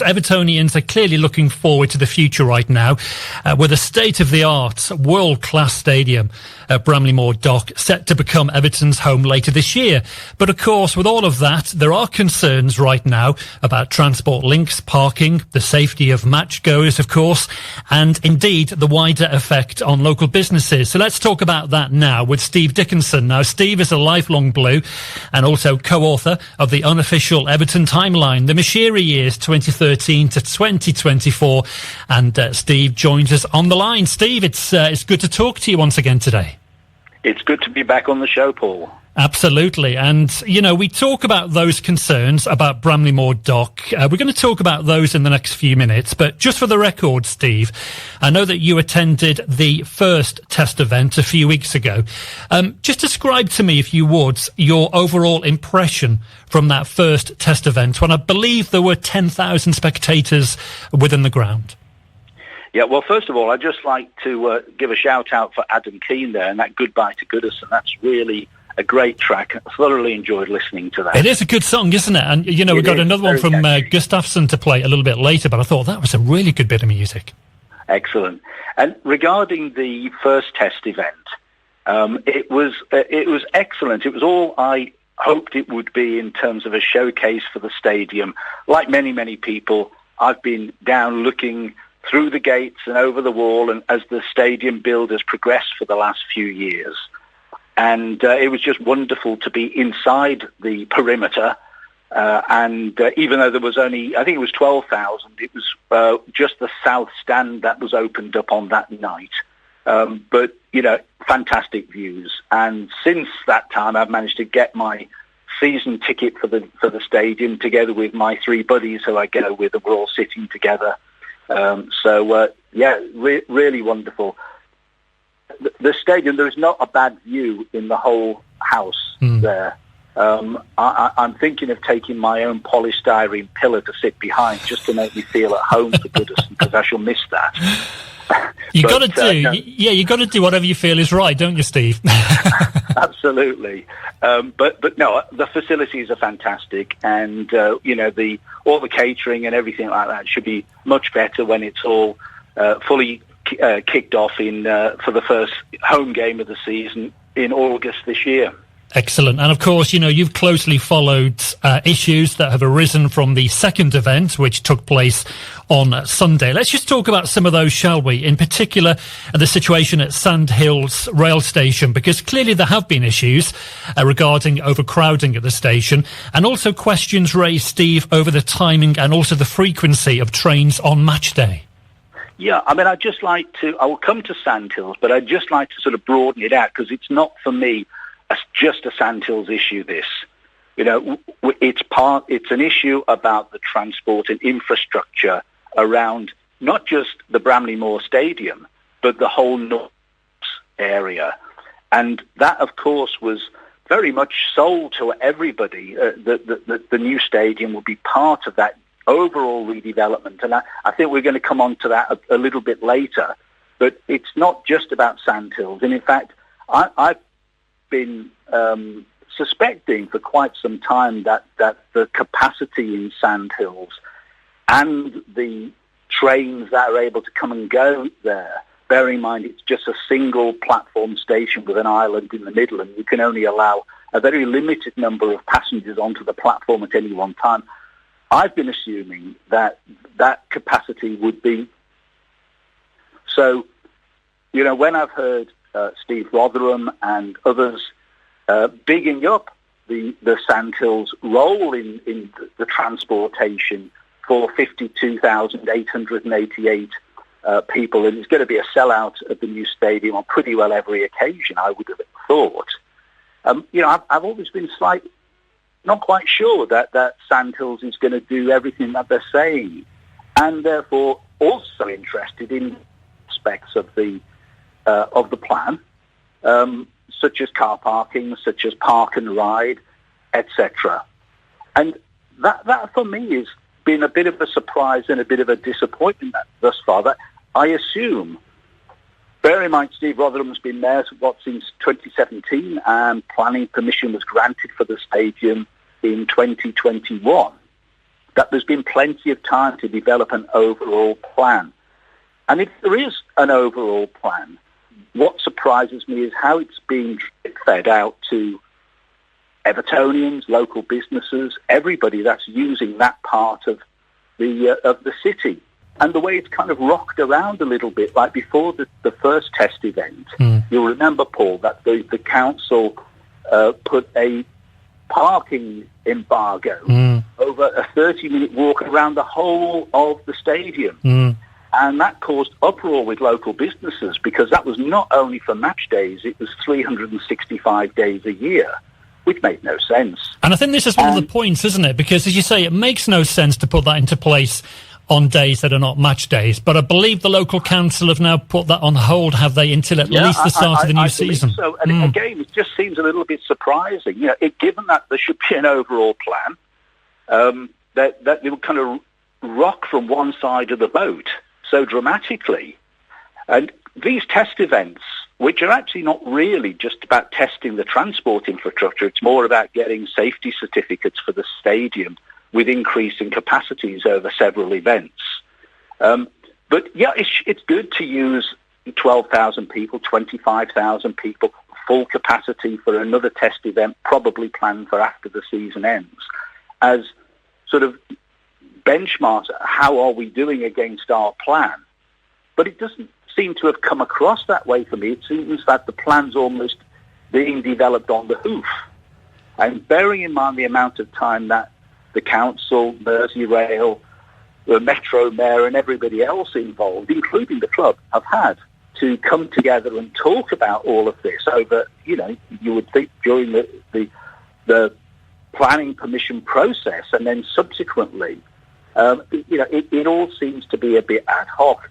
Evertonians are clearly looking forward to the future right now, with a state-of-the-art, world-class stadium at Bramley-Moore Dock set to become Everton's home later this year. But of course, with all of that, there are concerns right now about transport links, parking, the safety of match-goers, of course, and indeed the wider effect on local businesses. So let's talk about that now with Steve Dickinson. Now, Steve is a lifelong Blue and also co-author of the unofficial Everton timeline, the Mashiri years 2013 to 2024, and Steve joins us on the line. Steve, it's good to talk to you once again today. It's good to be back on the show, Paul. Absolutely. And, you know, we talk about those concerns about Bramley-Moore Dock. We're going to talk about those in the next few minutes. But just for the record, Steve, I know that you attended the first test event a few weeks ago. Just describe to me, if you would, your overall impression from that first test event when I believe there were 10,000 spectators within the ground. Yeah, well, first of all, I'd just like to give a shout-out for Adam Keane there and that Goodbye to Goodison. That's really a great track. I thoroughly enjoyed listening to that. It is a good song, isn't it? And, you know, we've got another one from Gustafsson to play a little bit later, but I thought that was a really good bit of music. Excellent. And regarding the first test event, it was excellent. It was all I hoped it would be in terms of a showcase for the stadium. Like many, many people, I've been down looking through the gates and over the wall, and as the stadium build has progressed for the last few years. And it was just wonderful to be inside the perimeter. And even though there was only, I think it was 12,000, it was just the south stand that was opened up on that night. But, you know, fantastic views. And since that time, I've managed to get my season ticket for the stadium together with my three buddies who I go with, and we're all sitting together. Really wonderful. The stadium, there is not a bad view in the whole house there. I'm thinking of taking my own polystyrene pillar to sit behind just to make me feel at home for Goodison, because I shall miss that. You got to do whatever you feel is right, don't you, Steve? Absolutely. But no, the facilities are fantastic, and you know, all the catering and everything like that should be much better when it's all fully kicked off for the first home game of the season in August this year. Excellent. And of course, you know, you've closely followed issues that have arisen from the second event, which took place on Sunday. Let's just talk about some of those, shall we? In particular, the situation at Sandhills rail station, because clearly there have been issues regarding overcrowding at the station, and also questions raised, Steve, over the timing and also the frequency of trains on match day. Yeah, I mean, I will come to Sandhills, but I'd just like to sort of broaden it out, because it's not, for me, just a Sandhills issue, this. You know, it's an issue about the transport and infrastructure around not just the Bramley-Moore Stadium, but the whole North area. And that, of course, was very much sold to everybody, that the new stadium will be part of that overall redevelopment. And I think we're going to come on to that a little bit later. But it's not just about Sandhills. And in fact, I've been suspecting for quite some time that the capacity in Sandhills and the trains that are able to come and go there, bearing in mind it's just a single platform station with an island in the middle, and you can only allow a very limited number of passengers onto the platform at any one time. I've been assuming that capacity would be. So, you know, when I've heard Steve Rotherham and others bigging up the Sandhills role in the transportation for 52,888 people, and it's going to be a sellout of the new stadium on pretty well every occasion, I would have thought. You know, I've always been not quite sure that Sandhills is going to do everything that they're saying, and therefore also interested in aspects of the plan, such as car parking, such as park and ride, etc. And that for me has been a bit of a surprise and a bit of a disappointment thus far. That I assume, bear in mind, Steve Rotherham's been there since 2017, and planning permission was granted for the stadium in 2021. that there's been plenty of time to develop an overall plan. And if there is an overall plan, what surprises me is how it's being fed out to Evertonians, local businesses, everybody that's using that part of the city. And the way it's kind of rocked around a little bit, like before the first test event, you'll remember, Paul, that the council put a parking embargo over a 30-minute walk around the whole of the stadium. And that caused uproar with local businesses because that was not only for match days, it was 365 days a year, which made no sense. And I think this is one of the points, isn't it? Because, as you say, it makes no sense to put that into place on days that are not match days. But I believe the local council have now put that on hold, have they, until at least the start of the new season? So. And again, it just seems a little bit surprising. You know, given that there should be an overall plan, that they would kind of rock from one side of the boat so dramatically. And these test events, which are actually not really just about testing the transport infrastructure, it's more about getting safety certificates for the stadium with increasing capacities over several events. But yeah, it's good to use 12,000 people, 25,000 people, full capacity for another test event, probably planned for after the season ends, as sort of benchmarks. How are we doing against our plan? But it doesn't seem to have come across that way for me. It seems that the plan's almost being developed on the hoof. And bearing in mind the amount of time that the council, Merseyrail, the Metro Mayor and everybody else involved, including the club, have had to come together and talk about all of this over, you know, you would think during the planning permission process and then subsequently, you know, it all seems to be a bit ad hoc.